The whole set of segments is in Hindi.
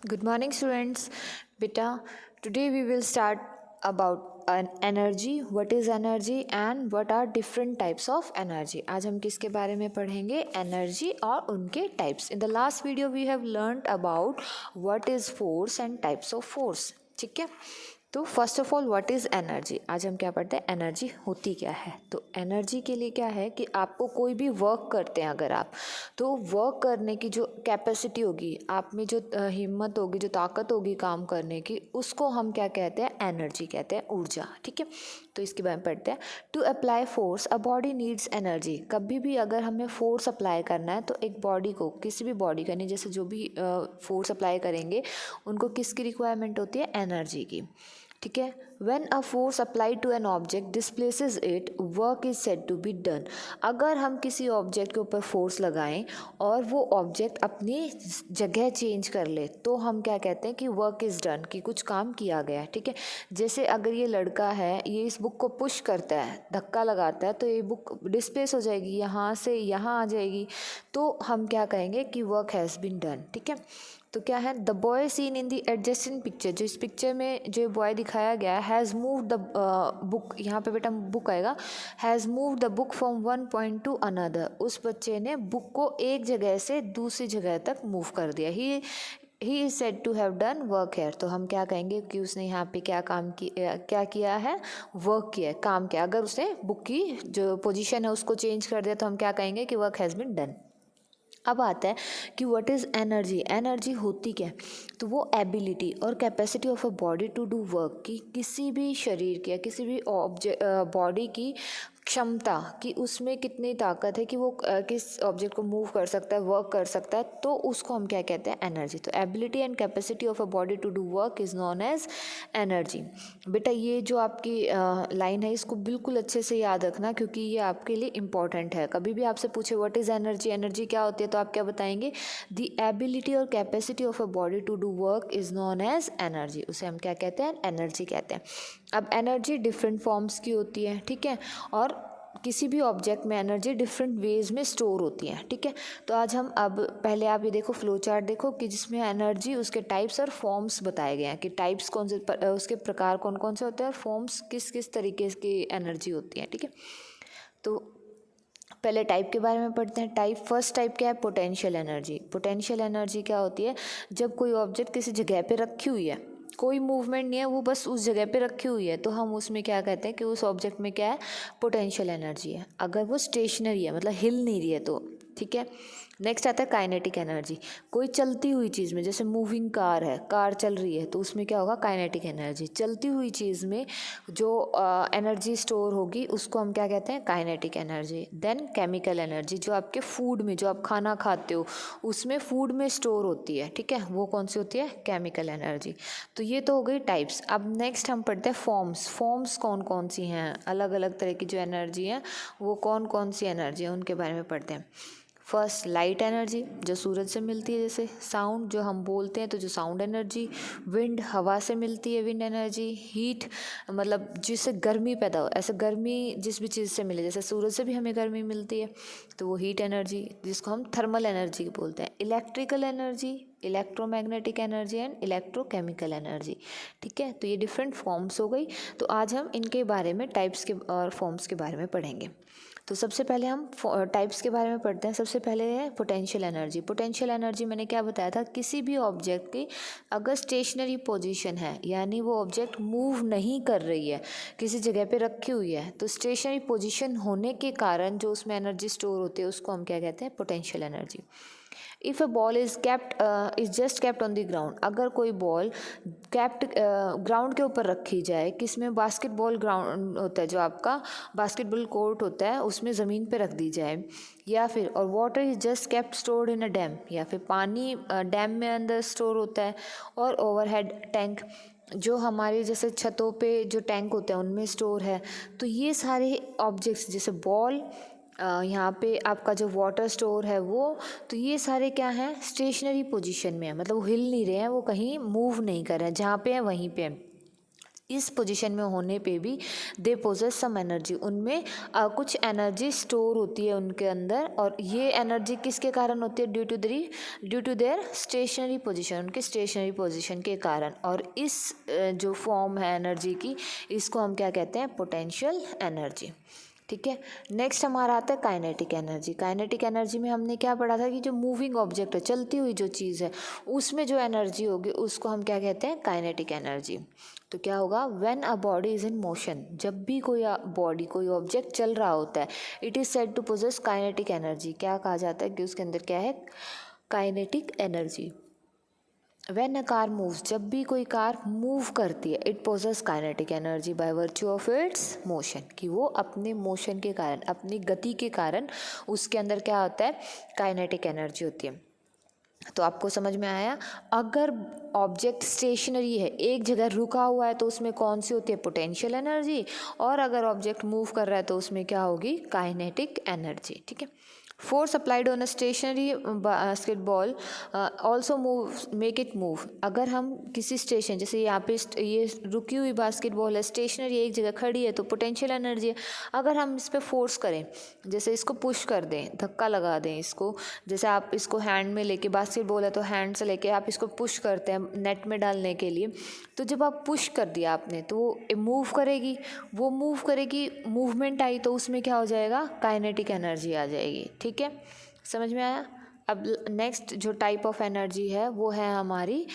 Good morning, students. Beta, today we will start about an energy. What is energy and what are different types of energy? आज हम किसके बारे में पढ़ेंगे? Energy और उनके types. In the last video we have learned about what is force and types of force. ठीक है, तो first of all what is energy. आज हम क्या पढ़ते हैं, एनर्जी होती क्या है. तो एनर्जी के लिए क्या है कि आपको कोई भी वर्क करते हैं अगर आप, तो वर्क करने की जो कैपेसिटी होगी आप में, जो हिम्मत होगी, जो ताकत होगी काम करने की, उसको हम क्या कहते हैं, एनर्जी कहते हैं, ऊर्जा. ठीक है, तो इसके बारे में पढ़ते हैं. To apply force a body needs energy. कभी भी अगर हमें फोर्स अप्लाई करना है तो एक बॉडी को, किसी भी बॉडी का नहीं, जैसे जो भी फोर्स अप्लाई करेंगे उनको किसकी रिक्वायरमेंट होती है, एनर्जी की. ठीक है, when a force applied to an object displaces it, work is said to be done. अगर हम किसी ऑब्जेक्ट के ऊपर फोर्स लगाएं और वो ऑब्जेक्ट अपनी जगह चेंज कर ले तो हम क्या कहते हैं कि वर्क इज़ डन, कि कुछ काम किया गया. ठीक है, जैसे अगर ये लड़का है, ये इस बुक को पुश करता है, धक्का लगाता है, तो ये बुक डिस्प्लेस हो जाएगी, यहाँ से यहाँ आ जाएगी, तो हम क्या कहेंगे कि वर्क हैज़ बीन डन. ठीक है, तो क्या है, the boy seen in the adjacent picture. जो इस पिक्चर में जो बॉय दिखाया गया है, हैज़ मूव द बुक, यहाँ पे बेटा बुक आएगा, has move the book from one point two another. उस बच्चे ने बुक को एक जगह से दूसरी जगह तक मूव कर दिया. He is said to have done work here. तो हम क्या कहेंगे कि उसने यहाँ पे क्या किया है, वर्क किया है, काम किया. अगर उसने बुक की जो पोजीशन है उसको चेंज कर दिया तो हम क्या कहेंगे कि वर्क हैज़ बीन डन. अब आता है कि व्हाट इज़ एनर्जी. एनर्जी होती क्या है, तो वो एबिलिटी और capacity of a body to do work, की किसी भी शरीर की या किसी भी बॉडी की क्षमता कि उसमें कितनी ताकत है कि वो किस ऑब्जेक्ट को मूव कर सकता है, वर्क कर सकता है, तो उसको हम क्या कहते हैं, एनर्जी. तो ability and capacity of a body to do work is known as energy. बेटा ये जो आपकी लाइन है इसको बिल्कुल अच्छे से याद रखना, क्योंकि ये आपके लिए इम्पॉर्टेंट है. कभी भी आपसे पूछे व्हाट इज़ एनर्जी, एनर्जी क्या होती है, तो आप क्या बताएंगे, द एबिलिटी और capacity of a body to do work is known as energy. उसे हम क्या कहते हैं, एनर्जी कहते हैं. अब एनर्जी डिफरेंट फॉर्म्स की होती है. ठीक है, और किसी भी ऑब्जेक्ट में एनर्जी डिफरेंट वेज में स्टोर होती है. ठीक है, तो आज हम अब पहले आप ये देखो फ्लो चार्ट देखो कि जिसमें एनर्जी, उसके टाइप्स और फॉर्म्स बताए गए हैं कि टाइप्स कौन से, उसके प्रकार कौन कौन से होते हैं और फॉर्म्स किस किस तरीके की एनर्जी होती है. ठीक है, तो पहले टाइप के बारे में पढ़ते हैं. टाइप, फर्स्ट टाइप क्या है, पोटेंशियल एनर्जी. पोटेंशियल एनर्जी क्या होती है, जब कोई ऑब्जेक्ट किसी जगह पे रखी हुई है, कोई मूवमेंट नहीं है, वो बस उस जगह पे रखी हुई है, तो हम उसमें क्या कहते हैं कि उस ऑब्जेक्ट में क्या है, पोटेंशियल एनर्जी है. अगर वो स्टेशनरी है, मतलब हिल नहीं रही है, तो ठीक है. नेक्स्ट आता है काइनेटिक एनर्जी. कोई चलती हुई चीज़ में, जैसे मूविंग कार है, कार चल रही है, तो उसमें क्या होगा, काइनेटिक एनर्जी. चलती हुई चीज़ में जो एनर्जी स्टोर होगी उसको हम क्या कहते हैं, kinetic energy. Then chemical energy, जो आपके फूड में, जो आप खाना खाते हो उसमें फूड में स्टोर होती है. ठीक है, वो कौन सी होती है, केमिकल एनर्जी. तो ये तो हो गई टाइप्स. अब नेक्स्ट हम पढ़ते हैं फॉर्म्स. फॉर्म्स कौन कौन सी हैं, अलग अलग तरह की जो एनर्जी है वो कौन कौन सी एनर्जी है उनके बारे में पढ़ते हैं. फर्स्ट लाइट एनर्जी, जो सूरज से मिलती है. जैसे साउंड, जो हम बोलते हैं तो जो साउंड एनर्जी. विंड, हवा से मिलती है विंड एनर्जी. हीट, मतलब जिससे गर्मी पैदा हो, ऐसे गर्मी जिस भी चीज़ से मिले, जैसे सूरज से भी हमें गर्मी मिलती है तो वो हीट एनर्जी, जिसको हम थर्मल एनर्जी बोलते हैं. Electrical energy, electromagnetic energy and electrochemical energy. ठीक है, तो ये डिफरेंट फॉर्म्स हो गई. तो आज हम इनके बारे में, टाइप्स के और फॉर्म्स के बारे में पढ़ेंगे. तो सबसे पहले हम टाइप्स के बारे में पढ़ते हैं. सबसे पहले है पोटेंशियल एनर्जी. पोटेंशियल एनर्जी मैंने क्या बताया था, किसी भी ऑब्जेक्ट की अगर स्टेशनरी पोजीशन है, यानी वो ऑब्जेक्ट मूव नहीं कर रही है, किसी जगह पे रखी हुई है, तो स्टेशनरी पोजीशन होने के कारण जो उसमें एनर्जी स्टोर होती है उसको हम क्या कहते हैं, potential energy. If a ball is just kept on the ground. अगर कोई बॉल कैप्ट ग्राउंड के ऊपर रखी जाए, किसमें, बास्केटबॉल ग्राउंड होता है, जो आपका बास्केटबॉल कोर्ट होता है उसमें ज़मीन पे रख दी जाए, या फिर, और water is just kept stored in a dam, या फिर पानी डैम में अंदर स्टोर होता है, और ओवरहेड टैंक, जो हमारे जैसे छतों पे जो टैंक होते हैं उनमें स्टोर है. तो ये सारे ऑब्जेक्ट्स, जैसे बॉल, यहाँ पे आपका जो वाटर स्टोर है वो, तो ये सारे क्या हैं, स्टेशनरी पोजीशन में है, मतलब वो हिल नहीं रहे हैं, वो कहीं मूव नहीं कर रहे हैं, जहाँ पे हैं वहीं पे हैं. इस पोजीशन में होने पे भी दे पोजेस सम एनर्जी, उनमें कुछ एनर्जी स्टोर होती है उनके अंदर, और ये एनर्जी किसके कारण होती है? Due to their stationary position, उनके स्टेशनरी पोजीशन के कारण। और इस जो फॉर्म है एनर्जी की, इसको हम क्या कहते हैं? Potential energy. ठीक है, नेक्स्ट हमारा आता है काइनेटिक एनर्जी। काइनेटिक एनर्जी में हमने क्या पढ़ा था कि जो मूविंग ऑब्जेक्ट है, चलती हुई जो चीज़ है, उसमें जो एनर्जी होगी उसको हम क्या कहते हैं? Kinetic energy. तो क्या होगा? When a body is in motion, जब भी कोई बॉडी, कोई ऑब्जेक्ट चल रहा होता है, it is said to possess kinetic energy. क्या कहा जाता है कि उसके अंदर क्या है? Kinetic energy. When a car moves, जब भी कोई कार मूव करती है, it possesses kinetic energy by virtue of its motion, कि वो अपने मोशन के कारण, अपनी गति के कारण उसके अंदर क्या होता है? काइनेटिक एनर्जी होती है। तो आपको समझ में आया? अगर ऑब्जेक्ट स्टेशनरी है, एक जगह रुका हुआ है, तो उसमें कौन सी होती है? Potential energy. और अगर ऑब्जेक्ट मूव कर रहा है तो उसमें क्या होगी? Kinetic energy. ठीक है, force applied on a stationary basketball also move, make it move. अगर हम किसी स्टेशन, जैसे यहाँ पे ये रुकी हुई बास्केटबॉल है, स्टेशनरी एक जगह खड़ी है, तो पोटेंशियल एनर्जी है। अगर हम इस पर फोर्स करें, जैसे इसको पुश कर दें, धक्का लगा दें इसको, जैसे आप इसको हैंड में लेके, बास्केटबॉल है तो हैंड से लेके आप इसको पुश करते हैं नेट में डालने के लिए, तो जब आप पुश कर दिया आपने, तो वो मूव करेगी। वो मूव करेगी, मूवमेंट आई, तो उसमें क्या हो जाएगा? काइनेटिक एनर्जी आ जाएगी। ठीक है, समझ में आया? अब नेक्स्ट जो टाइप ऑफ एनर्जी है वो है हमारी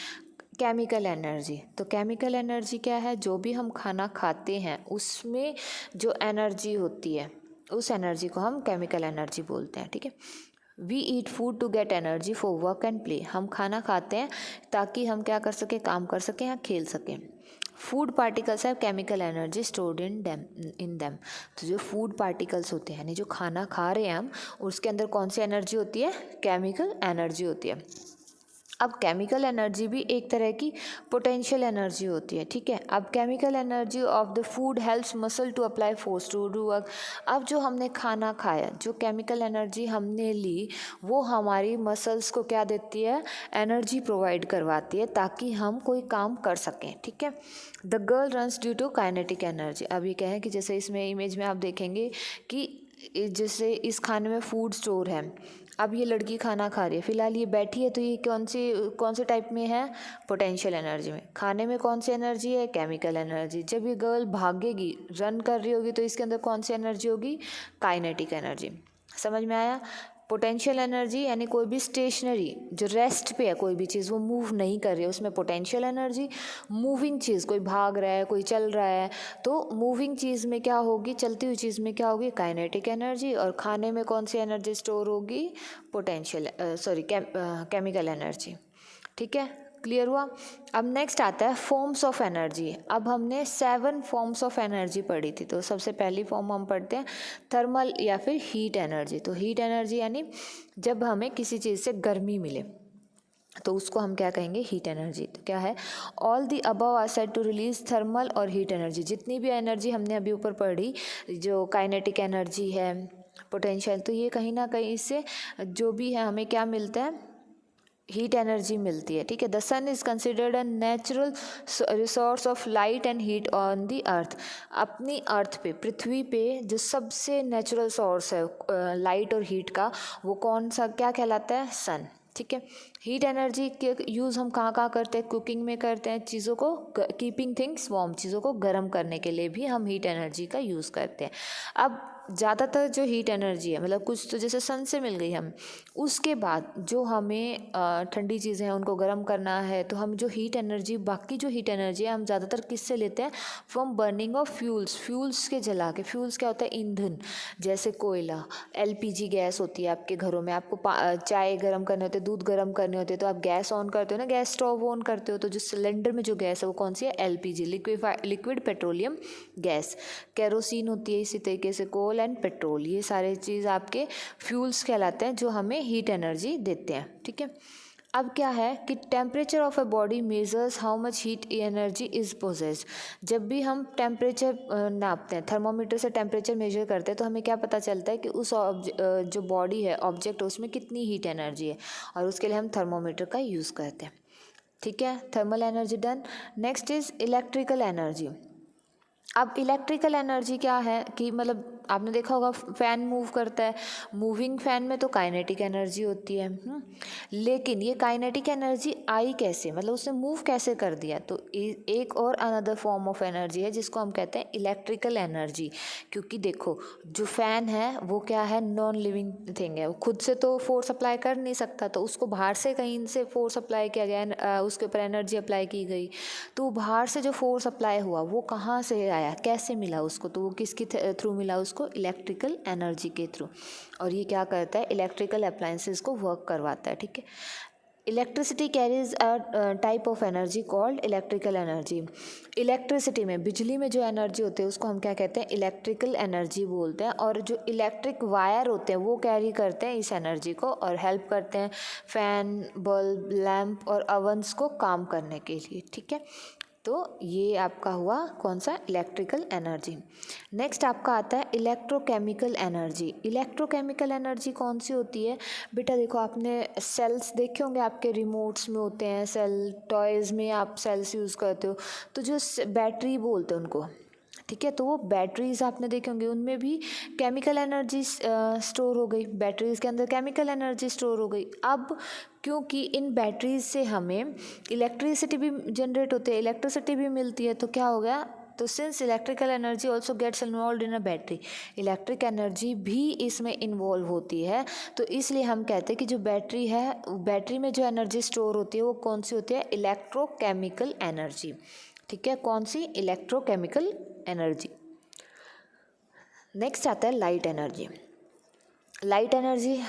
केमिकल एनर्जी। तो केमिकल एनर्जी क्या है? जो भी हम खाना खाते हैं उसमें जो एनर्जी होती है, उस एनर्जी को हम केमिकल एनर्जी बोलते हैं। ठीक है, we eat food to get energy for work and play. हम खाना खाते हैं ताकि हम क्या कर सकें? काम कर सकें या खेल सकें। Food particles have chemical energy stored in them. तो जो फूड पार्टिकल्स होते हैं, यानी जो खाना खा रहे हैं हम, उसके अंदर कौन सी एनर्जी होती है? केमिकल एनर्जी होती है। अब केमिकल एनर्जी भी एक तरह की पोटेंशियल एनर्जी होती है। ठीक है, अब chemical energy of the food helps muscle to apply force to do work. अब जो हमने खाना खाया, जो केमिकल एनर्जी हमने ली, वो हमारी मसल्स को क्या देती है? एनर्जी प्रोवाइड करवाती है, ताकि हम कोई काम कर सकें। ठीक है, the girl runs due to kinetic energy. अब ये कहें कि जैसे इसमें इमेज में आप देखेंगे कि जैसे इस खाने में फूड स्टोर है, अब ये लड़की खाना खा रही है, फिलहाल ये बैठी है, तो ये कौन से टाइप में है? पोटेंशियल एनर्जी में। खाने में कौन सी एनर्जी है? Chemical energy. जब ये गर्ल भागेगी, रन कर रही होगी, तो इसके अंदर कौन सी एनर्जी होगी? Kinetic energy. समझ में आया? पोटेंशियल एनर्जी यानी कोई भी स्टेशनरी जो रेस्ट पे है, कोई भी चीज़ वो मूव नहीं कर रही है, उसमें पोटेंशियल एनर्जी। मूविंग चीज़, कोई भाग रहा है, कोई चल रहा है, तो मूविंग चीज़ में क्या होगी? चलती हुई चीज़ में क्या होगी? Kinetic energy. और खाने में कौन सी एनर्जी स्टोर होगी? Chemical energy. ठीक है, क्लियर हुआ? अब नेक्स्ट आता है फॉर्म्स ऑफ एनर्जी। अब हमने 7 फॉर्म्स ऑफ एनर्जी पढ़ी थी। तो सबसे पहली फॉर्म हम पढ़ते हैं थर्मल या फिर हीट एनर्जी। तो हीट एनर्जी यानी जब हमें किसी चीज़ से गर्मी मिले, तो उसको हम क्या कहेंगे? Heat energy. तो क्या है? All the above are said to release thermal और हीट एनर्जी। जितनी भी एनर्जी हमने अभी ऊपर पढ़ी, जो काइनेटिक एनर्जी है, पोटेंशियल, तो ये कहीं ना कहीं इससे जो भी है हमें क्या मिलता है? हीट एनर्जी मिलती है। ठीक है, the sun is considered a natural resource of light and heat on the earth. अपनी अर्थ पे, पृथ्वी पे जो सबसे नेचुरल सोर्स है लाइट और हीट का, वो कौन सा, क्या कहलाता है? सन। ठीक है, हीट एनर्जी के यूज़ हम कहाँ कहाँ करते हैं? कुकिंग में करते हैं, चीज़ों को कीपिंग थिंग्स वार्म, चीज़ों को गर्म करने के लिए भी हम हीट एनर्जी का यूज़ करते हैं। अब ज़्यादातर जो हीट एनर्जी है, मतलब कुछ तो जैसे सन से मिल गई हम, उसके बाद जो हमें ठंडी चीज़ें हैं उनको गर्म करना है, तो हम जो हीट एनर्जी, बाकी जो हीट एनर्जी है हम ज़्यादातर किससे लेते हैं? From burning of fuels. Fuels के जला के, फ्यूल्स क्या होता है? ईंधन, जैसे कोयला, एलपीजी गैस होती है आपके घरों में, आपको चाय गर्म करने होते, दूध गर्म करने होते, तो आप गैस ऑन करते हो ना, गैस स्टोव ऑन करते हो, तो जो सिलेंडर में जो गैस है वो कौन सी है? LPG, liquid petroleum gas. Kerosene होती है इसी तरीके से, कोल एंड पेट्रोल, ये सारे चीज़ आपके फ्यूल्स कहलाते हैं जो हमें हीट एनर्जी देते हैं। ठीक है, अब क्या है कि temperature of a body measures how much heat energy is possessed. जब भी हम टेम्परेचर नापते हैं, थर्मोमीटर से टेम्परेचर मेजर करते हैं, तो हमें क्या पता चलता है कि उस जो बॉडी है, ऑब्जेक्ट, उसमें कितनी हीट एनर्जी है, और उसके लिए हम थर्मोमीटर का यूज़ करते हैं। ठीक है, thermal energy done. Next is electrical energy. अब इलेक्ट्रिकल एनर्जी क्या है कि मतलब आपने देखा होगा फैन मूव करता है, मूविंग फैन में तो काइनेटिक एनर्जी होती है। लेकिन ये काइनेटिक एनर्जी आई कैसे, मतलब उसने मूव कैसे कर दिया, तो एक और अनदर फॉर्म ऑफ एनर्जी है जिसको हम कहते हैं इलेक्ट्रिकल एनर्जी। क्योंकि देखो जो फैन है वो क्या है, नॉन लिविंग थिंग है, वो खुद से तो फोर्स अप्लाई कर नहीं सकता, तो उसको बाहर से कहीं से फोर्स अप्लाई किया गया, उसके ऊपर एनर्जी अप्लाई की गई, तो बाहर से जो फोर्स अप्लाई हुआ वो कहाँ से आया, कैसे मिला उसको, तो वो किसके थ्रू मिला उसको, इलेक्ट्रिकल एनर्जी के थ्रू। और ये क्या करता है, इलेक्ट्रिकल अप्लायंसेस को वर्क करवाता है। ठीक है, electricity carries a type of energy called electrical energy. Electricity में, बिजली में जो एनर्जी होती है उसको हम क्या कहते हैं, इलेक्ट्रिकल एनर्जी बोलते हैं। और जो इलेक्ट्रिक वायर होते हैं वो कैरी करते हैं इस एनर्जी को और हेल्प करते हैं फैन, बल्ब, लैम्प और अवन्स को काम करने के लिए। ठीक है, तो ये आपका हुआ कौन सा, इलेक्ट्रिकल एनर्जी। नेक्स्ट आपका आता है इलेक्ट्रोकेमिकल एनर्जी। इलेक्ट्रोकेमिकल एनर्जी कौन सी होती है बेटा, देखो आपने सेल्स देखे होंगे, आपके रिमोट्स में होते हैं सेल, टॉयज़ में आप सेल्स यूज़ करते हो, तो जो बैटरी बोलते हैं उनको, ठीक है, तो वो बैटरीज आपने देखे होंगे, उनमें भी केमिकल एनर्जी स्टोर हो गई, बैटरीज के अंदर केमिकल एनर्जी स्टोर हो गई। अब क्योंकि इन बैटरीज से हमें इलेक्ट्रिसिटी भी जनरेट होती है, इलेक्ट्रिसिटी भी मिलती है, तो क्या हो गया, तो since electrical energy also gets involve in a battery, electric energy भी इसमें इन्वॉल्व होती है, तो इसलिए हम कहते हैं कि जो बैटरी है, बैटरी में जो एनर्जी स्टोर होती है वो कौन सी होती है, इलेक्ट्रोकेमिकल एनर्जी। ठीक है, कौन सी, इलेक्ट्रोकेमिकल एनर्जी। नेक्स्ट आता है लाइट एनर्जी। लाइट एनर्जी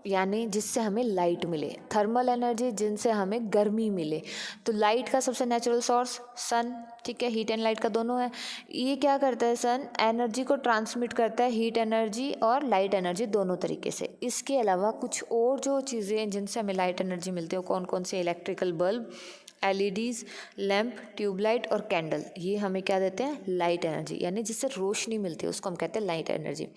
यानी जिससे हमें लाइट मिले, थर्मल एनर्जी जिनसे हमें गर्मी मिले। तो लाइट का सबसे नेचुरल सोर्स सन, ठीक है, हीट एंड लाइट का दोनों है। ये क्या करता है, सन एनर्जी को ट्रांसमिट करता है, हीट एनर्जी और लाइट एनर्जी दोनों तरीके से। इसके अलावा कुछ और जो चीज़ें हैं जिनसे हमें लाइट एनर्जी मिलती है, कौन कौन से, electrical bulb, LEDs, lamp, tubelight और कैंडल, ये हमें क्या देते हैं, लाइट एनर्जी, यानी जिससे रोशनी मिलती है उसको हम कहते हैं light energy.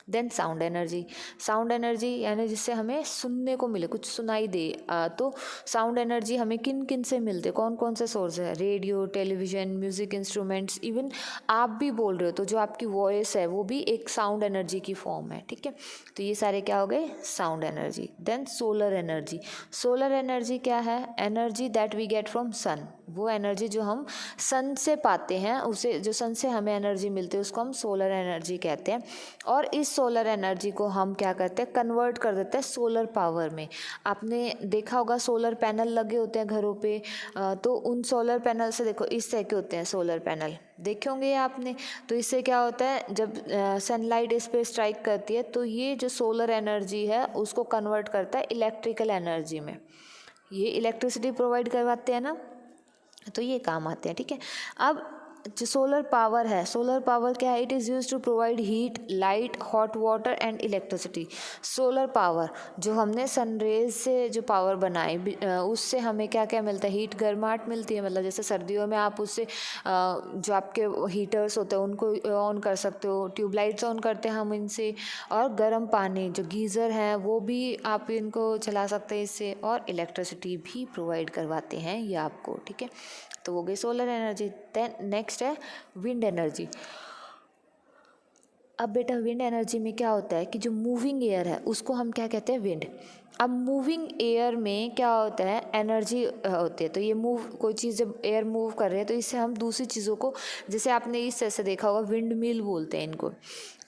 Then sound energy. Sound energy यानी जिससे हमें सुनने को मिले, कुछ सुनाई दे, तो साउंड एनर्जी हमें किन किन से मिलते, कौन कौन से सोर्स है, radio, television, music instruments, even आप भी बोल रहे हो तो जो आपकी वॉइस है वो भी एक साउंड एनर्जी की फॉर्म है। ठीक है, तो ये सारे क्या हो गए, sound energy. Then solar energy. Solar energy क्या है, energy that we get from sun, वो एनर्जी जो हम सन से पाते हैं, उसे जो सन से हमें एनर्जी मिलती है उसको हम सोलर एनर्जी कहते हैं। और इस सोलर एनर्जी को हम क्या करते हैं, कन्वर्ट कर देते हैं सोलर पावर में। आपने देखा होगा सोलर पैनल लगे होते हैं घरों पे, तो उन सोलर पैनल से देखो इस तरह के होते हैं सोलर पैनल, देखे होंगे आपने। तो इससे क्या होता है, जब सनलाइट इस पे स्ट्राइक करती है तो ये जो सोलर एनर्जी है उसको कन्वर्ट करता है इलेक्ट्रिकल एनर्जी में। ये इलेक्ट्रिसिटी प्रोवाइड करवाते हैं ना, तो ये काम आते हैं। ठीक है, अब जो सोलर पावर है, सोलर पावर क्या है, it is use to provide heat, light, hot water and electricity. Solar power जो हमने सनरेज से जो पावर बनाई, उससे हमें क्या क्या मिलता है, हीट, गर्माहट मिलती है, मतलब जैसे सर्दियों में आप उससे जो आपके हीटर्स होते हैं उनको ऑन कर सकते हो, ट्यूबलाइट्स ऑन करते हैं हम इनसे, और गर्म पानी जो गीज़र हैं वो भी आप इनको चला सकते हैं इससे, और इलेक्ट्रिसिटी भी प्रोवाइड करवाते हैं ये आपको। ठीक है, तो हो गई सोलर एनर्जी। देन नेक्स्ट है विंड एनर्जी। अब बेटा विंड एनर्जी में क्या होता है कि जो मूविंग एयर है उसको हम क्या कहते हैं, विंड। अब मूविंग एयर में क्या होता है, एनर्जी होती है, तो ये मूव, कोई चीज़ जब एयर मूव कर रही है तो इससे हम दूसरी चीज़ों को, जैसे आपने इस तरह से देखा होगा, विंड मिल बोलते हैं इनको।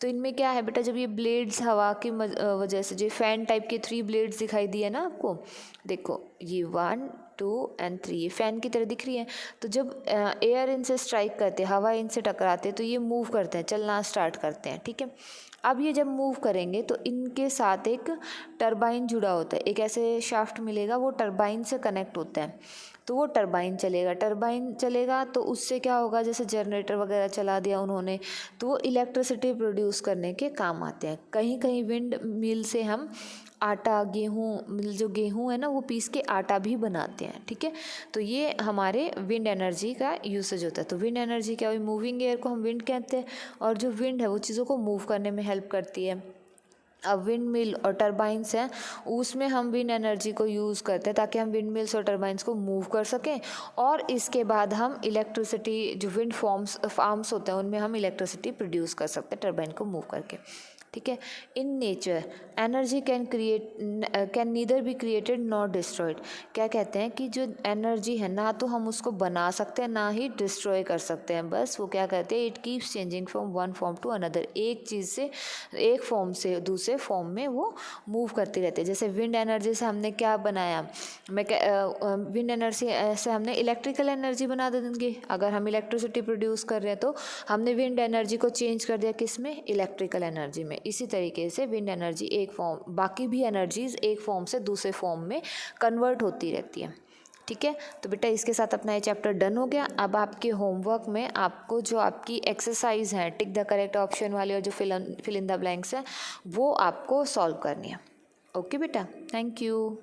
तो इनमें क्या है बेटा, जब ये ब्लेड्स हवा की वजह से, जो फैन टाइप के 3 ब्लेड्स दिखाई दिए ना आपको, देखो ये 1, 2 एंड 3, ये फैन की तरह दिख रही है। तो जब एयर इनसे स्ट्राइक करते हैं, हवा इनसे टकराते हैं, तो ये मूव करते हैं, चलना स्टार्ट करते हैं। ठीक है, अब ये जब मूव करेंगे तो इनके साथ एक टरबाइन जुड़ा होता है, एक ऐसे शाफ्ट मिलेगा, वो टरबाइन से कनेक्ट होता है, तो वो टरबाइन चलेगा। टरबाइन चलेगा तो उससे क्या होगा, जैसे जनरेटर वगैरह चला दिया उन्होंने, तो वो इलेक्ट्रिसिटी प्रोड्यूस करने के काम आते हैं। कहीं कहीं विंड मिल से हम आटा, गेहूँ, जो गेहूँ है ना वो पीस के आटा भी बनाते हैं। ठीक है, तो ये हमारे विंड एनर्जी का यूसेज होता है। तो विंड एनर्जी क्या हुई, मूविंग एयर को हम विंड कहते हैं, और जो विंड है वो चीज़ों को मूव करने में हेल्प करती है। अब विंड मिल और टरबाइंस हैं, उसमें हम विंड एनर्जी को यूज़ करते हैं ताकि हम विंड मिल्स और टरबाइंस को मूव कर सकें, और इसके बाद हम इलेक्ट्रिसिटी, जो विंड फार्म्स होते हैं उनमें हम इलेक्ट्रिसिटी प्रोड्यूस कर सकते हैं टरबाइन को मूव करके। ठीक है। In nature energy can neither be created nor destroyed. क्या कहते हैं कि जो एनर्जी है ना तो हम उसको बना सकते हैं ना ही डिस्ट्रॉय कर सकते हैं, बस वो क्या कहते हैं, it keeps changing from one form to another, एक चीज़ से एक फॉर्म से दूसरे फॉर्म में वो मूव करती रहती है। जैसे विंड एनर्जी से हमने क्या बनाया, विंड एनर्जी से हमने इलेक्ट्रिकल एनर्जी बना देंगे। अगर हम इलेक्ट्रिसिटी प्रोड्यूस कर रहे हैं तो हमने विंड एनर्जी को चेंज कर दिया किस में, इलेक्ट्रिकल एनर्जी में। इसी तरीके से विंड एनर्जी एक फॉर्म, बाकी भी एनर्जीज एक फॉर्म से दूसरे फॉर्म में कन्वर्ट होती रहती है। ठीक है। तो बेटा इसके साथ अपना ये चैप्टर डन हो गया। अब आपके होमवर्क में आपको जो आपकी एक्सरसाइज है टिक द करेक्ट ऑप्शन वाली और जो फिल इन द ब्लैंक्स है वो आपको सॉल्व करनी है। ओके बेटा, थैंक यू।